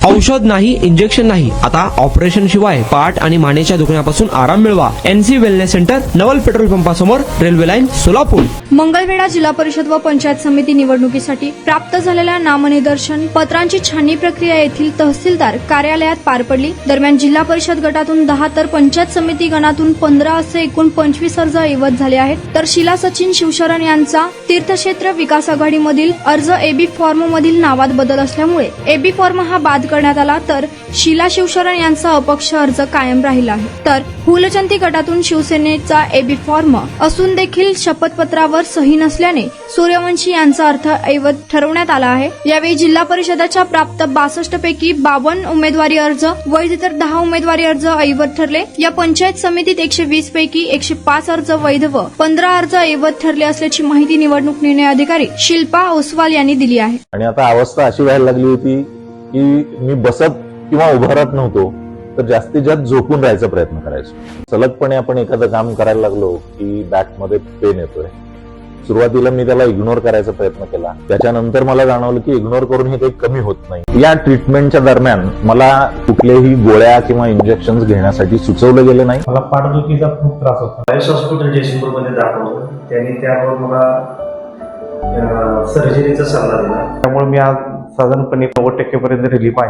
औषध नाही, इंजेक्शन नाही, आता ऑपरेशन शिवाय पाठ आणि मानेच्या दुखण्यापासून आराम मिळवा. NC wellness centre, Naval petrol पंपासमोर, रेल्वे लाईन, सोलापूर. मंगळवेढा जिल्हा परिषद व पंचायत समिती निवडणुकीसाठी प्राप्त झालेल्या नामनिदर्शन पत्रांची छाननी प्रक्रिया येथील तहसीलदार कार्यालयात पार पडली. दरम्यान जिल्हा परिषद गटातून 10 तर पंचायत समिती गणातून 15 असे एकूण 25 अर्ज ऐवज झाले आहेत. तर शीला सचिन शिवशरण यांचा तीर्थक्षेत्र विकास आघाडीमधील अर्ज AB फॉर्म मधील नावात बदल असल्यामुळे AB फॉर्म हा बाद करण्यात आला, तर शीला शिवशरण यांचा अपक्ष अर्ज कायम राहिला आहे. तर फुलचंती गटातून शिवसेनेचा AB फॉर्म असून देखील शपथपत्रावर सही नसल्याने सूर्यवंशी यांचा अर्थ ऐवज ठरवण्यात आला आहे. यावेळी जिल्हा परिषदाच्या प्राप्त 62 पैकी 52 उमेदवारी अर्ज वैध तर 10 उमेदवारी अर्ज ऐवज ठरले. या पंचायत समितीत 120 पैकी 105 अर्ज वैध व 15 अर्ज ऐवज ठरले असल्याची माहिती निवडणूक निर्णय अधिकारी शिल्पा ओसवाल यांनी दिली आहे. आणि आता अवस्था अशी व्हायला लागली होती की मी बसत किंवा उभं राहत नव्हतो, तर जास्तीत जास्त झोपून राहायचा प्रयत्न करायचो. सलगपणे आपण एखादं काम करायला लागलो की बॅकमध्ये पेन येतोय. सुरुवातीला मी त्याला इग्नोर करायचा प्रयत्न केला, त्याच्यानंतर मला जाणवलं की इग्नोर करून हे काही कमी होत नाही. या ट्रीटमेंटच्या दरम्यान मला कुठल्याही गोळ्या किंवा इंजेक्शन घेण्यासाठी सुचवलं गेलं नाही. मला पाठदुखीचा खूप त्रास होता. आयुष हॉस्पिटल जयसिंगपूरमध्ये दाखवलं, त्यांनी त्यावर मला सर्जरीचा सल्ला दिला. त्यामुळे मी आज साधारणपणे 90% पर्यंत रिलीफ आहे.